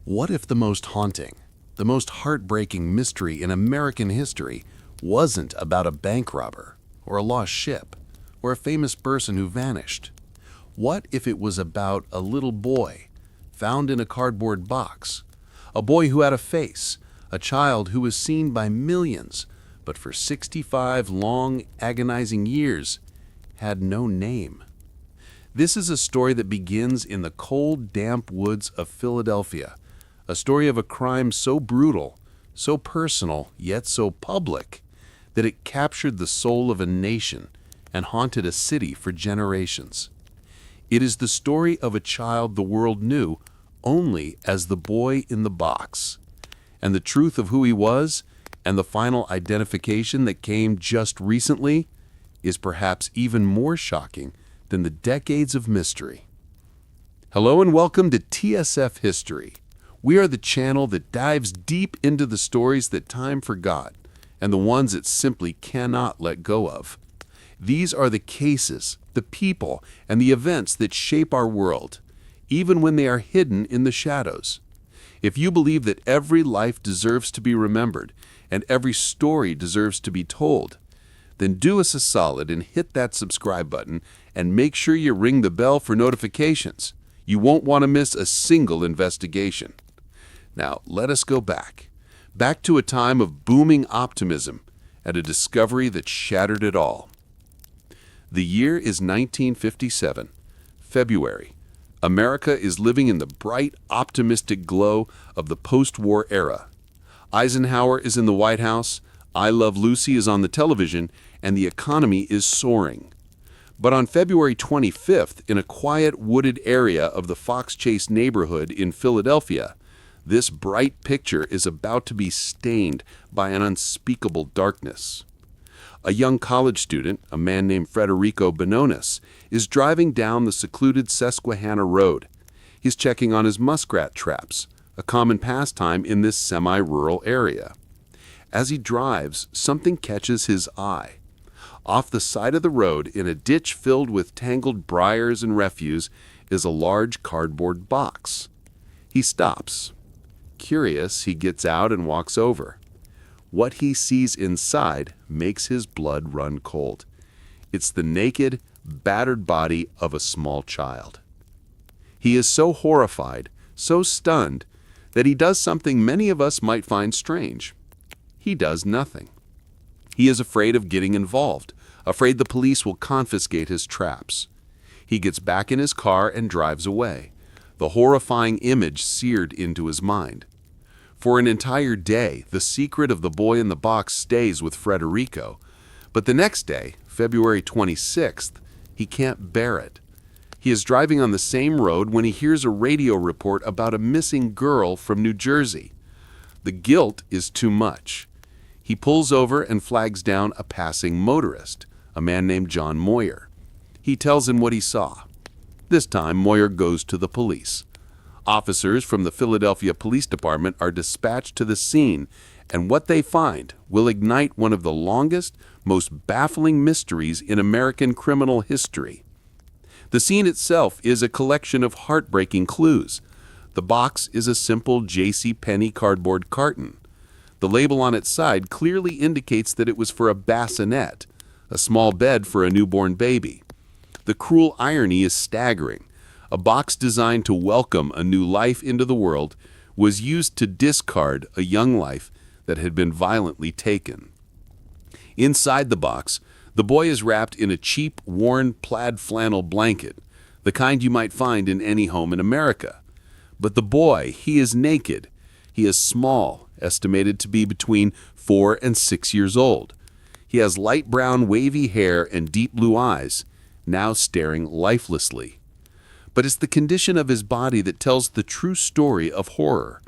What if the most haunting, the most heartbreaking mystery in American history wasn't about a bank robber, or a lost ship, or a famous person who vanished? What if it was about a little boy found in a cardboard box? A boy who had a face, a child who was seen by millions, but for 65 long, agonizing years had no name. This is a story that begins in the cold, damp woods of Philadelphia, a story of a crime so brutal, so personal, yet so public, that it captured the soul of a nation and haunted a city for generations. It is the story of a child the world knew only as the boy in the box, and the truth of who he was and the final identification that came just recently is perhaps even more shocking than the decades of mystery. Hello and welcome to TSF History. We are the channel that dives deep into the stories that time forgot and the ones it simply cannot let go of. These are the cases, the people, and the events that shape our world, even when they are hidden in the shadows. If you believe that every life deserves to be remembered and every story deserves to be told, then do us a solid and hit that subscribe button and make sure you ring the bell for notifications. You won't want to miss a single investigation. Now, let us go back to a time of booming optimism and a discovery that shattered it all. The year is 1957, February. America is living in the bright, optimistic glow of the post-war era. Eisenhower is in the White House, I Love Lucy is on the television, and the economy is soaring. But on February 25th, in a quiet, wooded area of the Fox Chase neighborhood in Philadelphia, this bright picture is about to be stained by an unspeakable darkness. A young college student, a man named Federico Bononis, is driving down the secluded Susquehanna Road. He's checking on his muskrat traps, a common pastime in this semi-rural area. As he drives, something catches his eye. Off the side of the road, in a ditch filled with tangled briars and refuse, is a large cardboard box. He stops. Curious, he gets out and walks over. What he sees inside makes his blood run cold. It's the naked, battered body of a small child. He is so horrified, so stunned, that he does something many of us might find strange. He does nothing. He is afraid of getting involved, afraid the police will confiscate his traps. He gets back in his car and drives away, the horrifying image seared into his mind. For an entire day, the secret of the boy in the box stays with Federico, but the next day, February 26th, he can't bear it. He is driving on the same road when he hears a radio report about a missing girl from New Jersey. The guilt is too much. He pulls over and flags down a passing motorist, a man named John Moyer. He tells him what he saw. This time, Moyer goes to the police. Officers from the Philadelphia Police Department are dispatched to the scene, and what they find will ignite one of the longest, most baffling mysteries in American criminal history. The scene itself is a collection of heartbreaking clues. The box is a simple J.C. Penney cardboard carton. The label on its side clearly indicates that it was for a bassinet, a small bed for a newborn baby. The cruel irony is staggering. A box designed to welcome a new life into the world was used to discard a young life that had been violently taken. Inside the box, the boy is wrapped in a cheap, worn plaid flannel blanket, the kind you might find in any home in America. But the boy, he is naked. He is small, estimated to be between 4 and 6 years old. He has light brown wavy hair and deep blue eyes, now staring lifelessly. But it's the condition of his body that tells the true story of horror.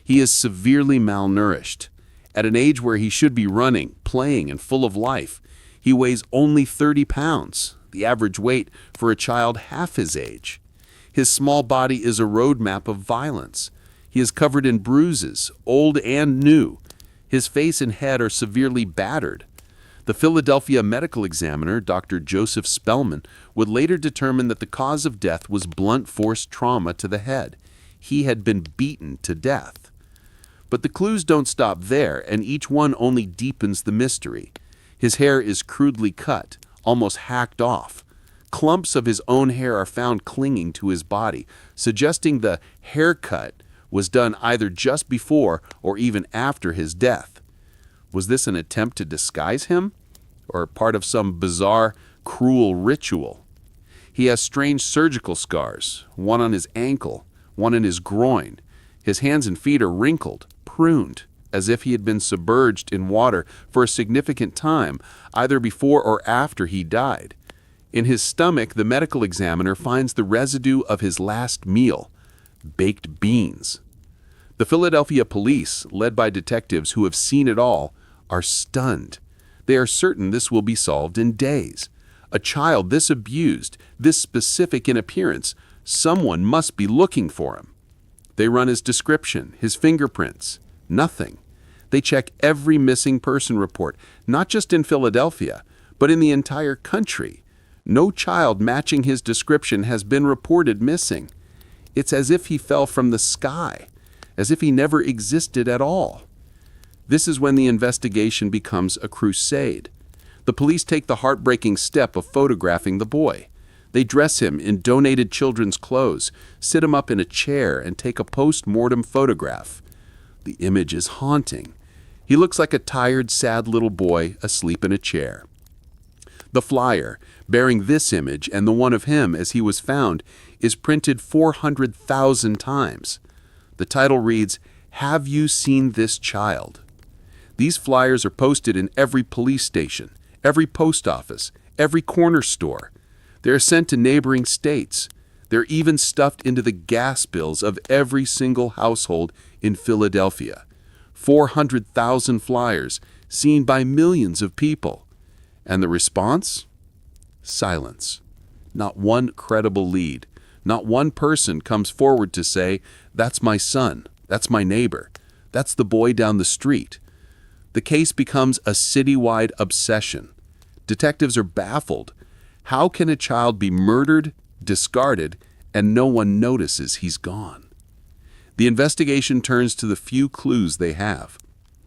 He is severely malnourished. At an age where he should be running, playing, and full of life, he weighs only 30 pounds, the average weight for a child half his age. His small body is a roadmap of violence. He is covered in bruises, old and new. His face and head are severely battered. The Philadelphia medical examiner, Dr. Joseph Spellman, would later determine that the cause of death was blunt force trauma to the head. he had been beaten to death. But the clues don't stop there, and each one only deepens the mystery. His hair is crudely cut, almost hacked off. Clumps of his own hair are found clinging to his body, suggesting the haircut was done either just before or even after his death. Was this an attempt to disguise him, or part of some bizarre, cruel ritual? He has strange surgical scars, one on his ankle, one in his groin. His hands and feet are wrinkled, pruned, as if he had been submerged in water for a significant time, either before or after he died. In his stomach, the medical examiner finds the residue of his last meal, baked beans. The Philadelphia police, led by detectives who have seen it all, are stunned. They are certain this will be solved in days. A child this abused, this specific in appearance, someone must be looking for him. They run his description, his fingerprints. Nothing. They check every missing person report, not just in Philadelphia, but in the entire country. No child matching his description has been reported missing. It's as if he fell from the sky, as if he never existed at all. This is when the investigation becomes a crusade. The police take the heartbreaking step of photographing the boy. They dress him in donated children's clothes, sit him up in a chair, and take a post-mortem photograph. The image is haunting. He looks like a tired, sad little boy asleep in a chair. The flyer, bearing this image and the one of him as he was found, is printed 400,000 times. The title reads, "Have you seen this child?" These flyers are posted in every police station, every post office, every corner store. They are sent to neighboring states. They're even stuffed into the gas bills of every single household in Philadelphia. 400,000 flyers seen by millions of people. And the response? Silence. Not one credible lead. Not one person comes forward to say, "That's my son. That's my neighbor. That's the boy down the street." The case becomes a citywide obsession. Detectives are baffled. How can a child be murdered, discarded, and no one notices he's gone? The investigation turns to the few clues they have.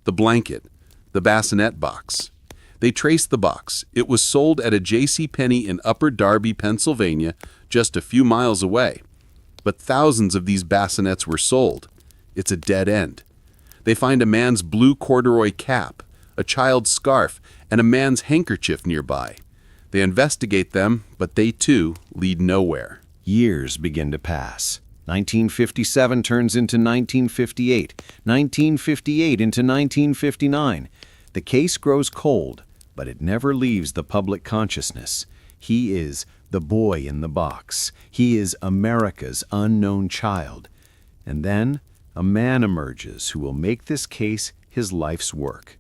The blanket, the bassinet box. They trace the box. It was sold at a J.C. Penney in Upper Darby, Pennsylvania, just a few miles away. But thousands of these bassinets were sold. It's a dead end. They find a man's blue corduroy cap, a child's scarf, and a man's handkerchief nearby. They investigate them, but they too lead nowhere. Years begin to pass. 1957 turns into 1958, 1958 into 1959. The case grows cold, but it never leaves the public consciousness. He is the boy in the box. He is America's unknown child. And then a man emerges who will make this case his life's work.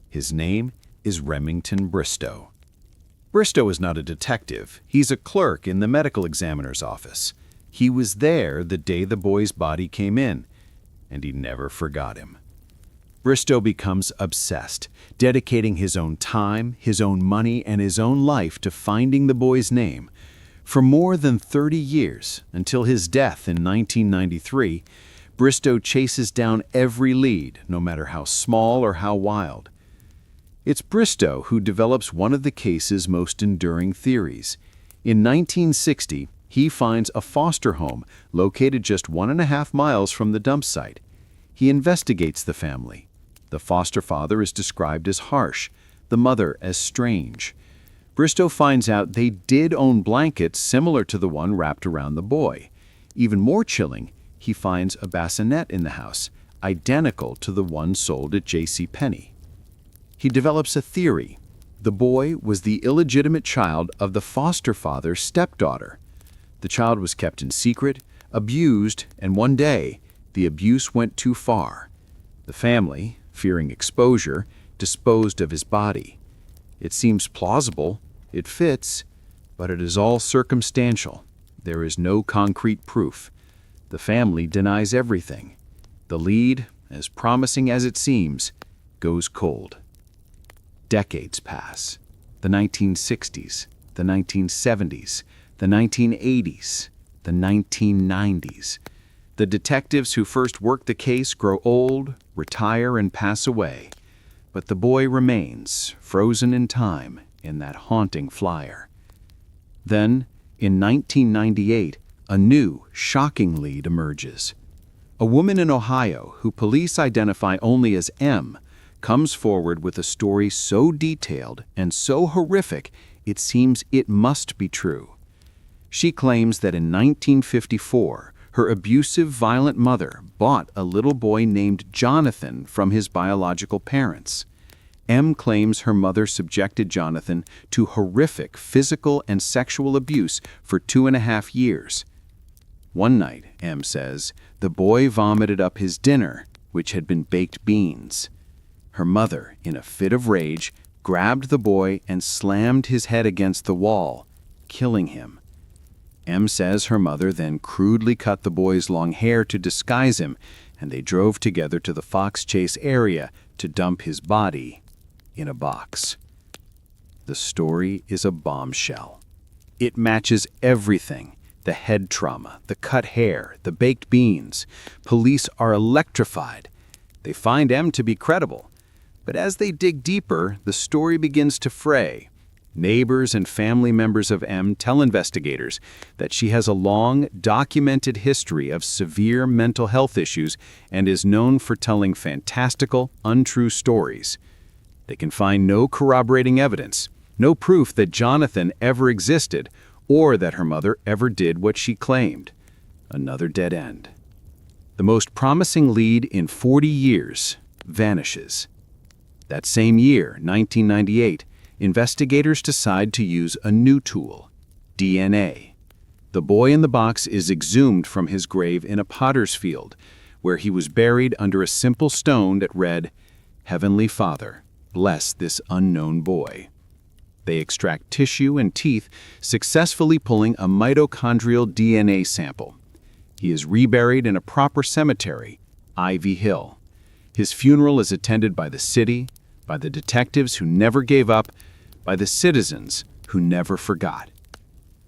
His name is Remington Bristow. Bristow is not a detective. He's a clerk in the medical examiner's office. He was there the day the boy's body came in, and he never forgot him. Bristow becomes obsessed, dedicating his own time, his own money, and his own life to finding the boy's name. For more than 30 years, until his death in 1993, Bristow chases down every lead, no matter how small or how wild. It's Bristow who develops one of the case's most enduring theories. In 1960, he finds a foster home located just 1.5 miles from the dump site. He investigates the family. The foster father is described as harsh, the mother as strange. Bristow finds out they did own blankets similar to the one wrapped around the boy. Even more chilling, he finds a bassinet in the house, identical to the one sold at J.C. Penney. He develops a theory. The boy was the illegitimate child of the foster father's stepdaughter. The child was kept in secret, abused, and one day, the abuse went too far. The family, fearing exposure, disposed of his body. It seems plausible, it fits, but it is all circumstantial. There is no concrete proof. The family denies everything. The lead, as promising as it seems, goes cold. Decades pass. The 1960s, the 1970s, the 1980s, the 1990s. The detectives who first worked the case grow old, retire, and pass away. But the boy remains, frozen in time, in that haunting flyer. Then, in 1998, a new, shocking lead emerges. A woman in Ohio, who police identify only as M, comes forward with a story so detailed and so horrific it seems it must be true. She claims that in 1954, her abusive, violent mother bought a little boy named Jonathan from his biological parents. M claims her mother subjected Jonathan to horrific physical and sexual abuse for 2.5 years. One night, M says, the boy vomited up his dinner, which had been baked beans. Her mother, in a fit of rage, grabbed the boy and slammed his head against the wall, killing him. M says her mother then crudely cut the boy's long hair to disguise him, and they drove together to the Fox Chase area to dump his body in a box. The story is a bombshell. It matches everything: the head trauma, the cut hair, the baked beans. Police are electrified. They find M to be credible. But as they dig deeper, the story begins to fray. Neighbors and family members of M tell investigators that she has a long, documented history of severe mental health issues and is known for telling fantastical, untrue stories. They can find no corroborating evidence, no proof that Jonathan ever existed or that her mother ever did what she claimed. Another dead end. The most promising lead in 40 years vanishes. That same year, 1998, investigators decide to use a new tool: DNA. The boy in the box is exhumed from his grave in a potter's field, where he was buried under a simple stone that read, "Heavenly Father, bless this unknown boy." They extract tissue and teeth, successfully pulling a mitochondrial DNA sample. He is reburied in a proper cemetery, Ivy Hill. His funeral is attended by the city, by the detectives who never gave up, by the citizens who never forgot.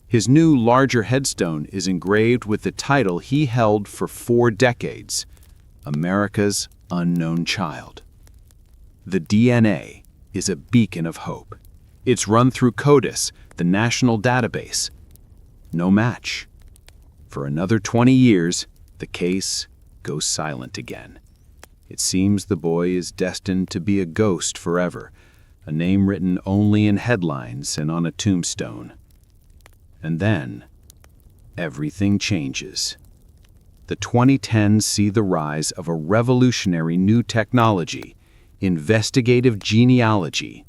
His new, larger headstone is engraved with the title he held for 4 decades, America's Unknown Child. The DNA is a beacon of hope. It's run through CODIS, the national database. No match. For another 20 years, the case goes silent again. It seems the boy is destined to be a ghost forever, a name written only in headlines and on a tombstone. And then, everything changes. The 2010s see the rise of a revolutionary new technology, investigative genealogy.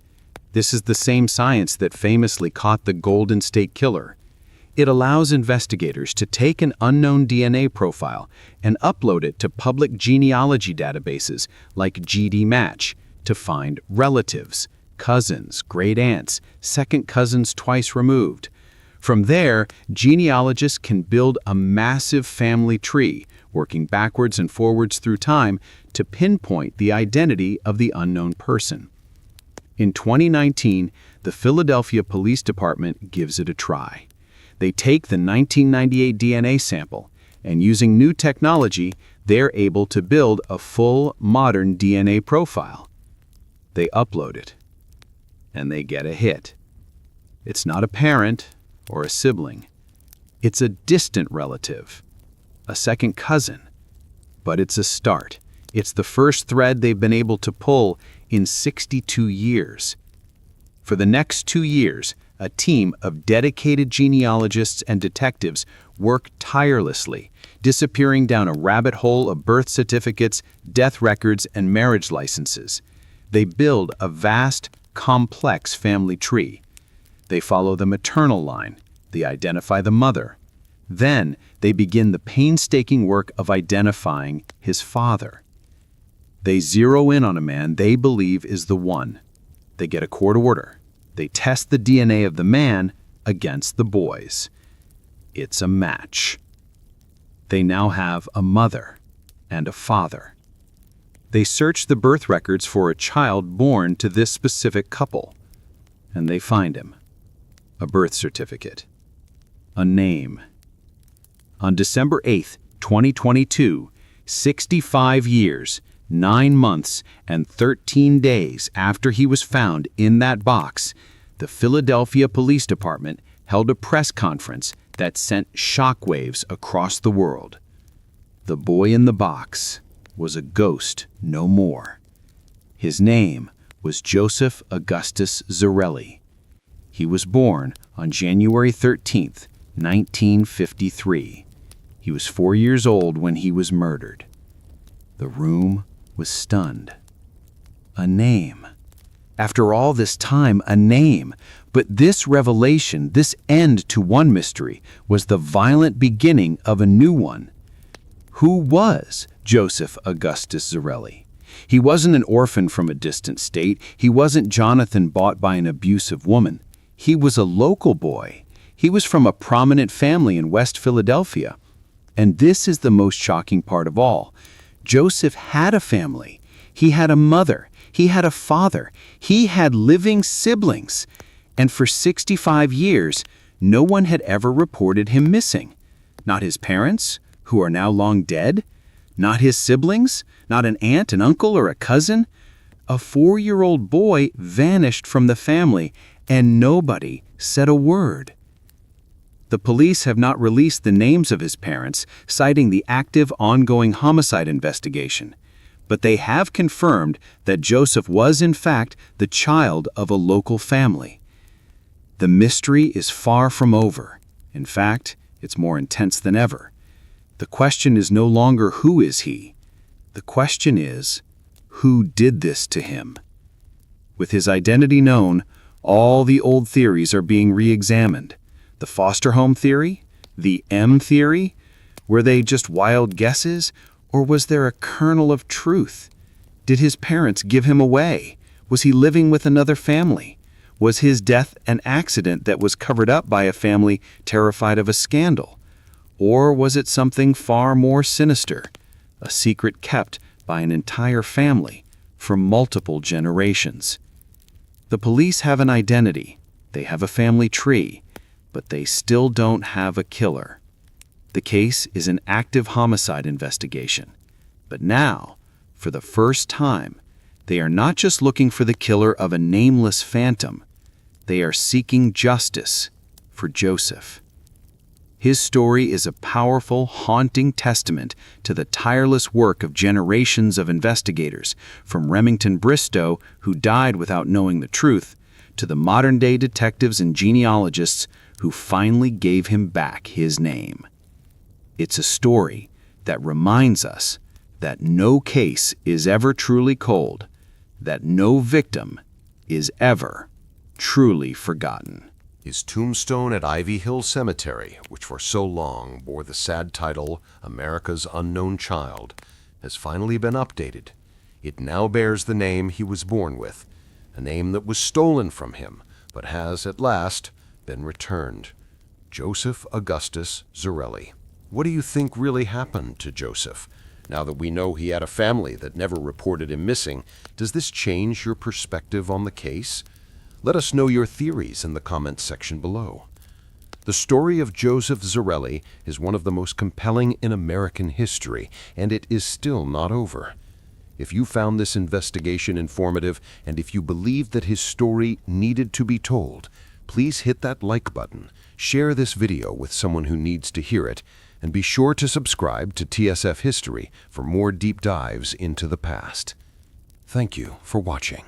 This is the same science that famously caught the Golden State Killer. It allows investigators to take an unknown DNA profile and upload it to public genealogy databases like GDmatch to find relatives, cousins, great-aunts, second cousins twice removed. From there, genealogists can build a massive family tree, working backwards and forwards through time to pinpoint the identity of the unknown person. In 2019, the Philadelphia Police Department gives it a try. They take the 1998 DNA sample, and using new technology, they're able to build a full, modern DNA profile. They upload it, and they get a hit. It's not a parent or a sibling. It's a distant relative, a second cousin. But it's a start. It's the first thread they've been able to pull in 62 years. For the next 2 years, a team of dedicated genealogists and detectives work tirelessly, disappearing down a rabbit hole of birth certificates, death records, and marriage licenses. They build a vast, complex family tree. They follow the maternal line. They identify the mother. Then they begin the painstaking work of identifying his father. They zero in on a man they believe is the one. They get a court order. They test the DNA of the man against the boy's. It's a match. They now have a mother and a father. They search the birth records for a child born to this specific couple, and they find him. A birth certificate. A name. On December 8, 2022, 65 years, 9 months, and 13 days after he was found in that box, the Philadelphia Police Department held a press conference that sent shockwaves across the world. The boy in the box was a ghost no more. His name was Joseph Augustus Zarelli. He was born on January 13th, 1953. He was 4 years old when he was murdered. The room was stunned. A name. After all this time, a name. But this revelation, this end to one mystery, was the violent beginning of a new one. Who was Joseph Augustus Zarelli? He wasn't an orphan from a distant state. He wasn't Jonathan bought by an abusive woman. He was a local boy. He was from a prominent family in West Philadelphia. And this is the most shocking part of all. Joseph had a family. He had a mother. He had a father. He had living siblings. And for 65 years, no one had ever reported him missing. Not his parents, who are now long dead. Not his siblings. Not an aunt, an uncle, or a cousin. A 4-year-old boy vanished from the family, and nobody said a word. The police have not released the names of his parents, citing the active, ongoing homicide investigation. But they have confirmed that Joseph was, in fact, the child of a local family. The mystery is far from over. In fact, it's more intense than ever. The question is no longer who is he. The question is, who did this to him? With his identity known, all the old theories are being re-examined. The foster home theory? The M theory? Were they just wild guesses? Or was there a kernel of truth? Did his parents give him away? Was he living with another family? Was his death an accident that was covered up by a family terrified of a scandal? Or was it something far more sinister, a secret kept by an entire family for multiple generations? The police have an identity, they have a family tree, but they still don't have a killer. The case is an active homicide investigation. But now, for the first time, they are not just looking for the killer of a nameless phantom. They are seeking justice for Joseph. His story is a powerful, haunting testament to the tireless work of generations of investigators, from Remington Bristow, who died without knowing the truth, to the modern-day detectives and genealogists who finally gave him back his name. It's a story that reminds us that no case is ever truly cold, that no victim is ever truly forgotten. His tombstone at Ivy Hill Cemetery, which for so long bore the sad title America's Unknown Child, has finally been updated. It now bears the name he was born with, a name that was stolen from him, but has at last been returned. Joseph Augustus Zarelli. What do you think really happened to Joseph? Now that we know he had a family that never reported him missing, does this change your perspective on the case? Let us know your theories in the comments section below. The story of Joseph Zarelli is one of the most compelling in American history, and it is still not over. If you found this investigation informative, and if you believe that his story needed to be told, please hit that like button, share this video with someone who needs to hear it, and be sure to subscribe to TSF History for more deep dives into the past. Thank you for watching.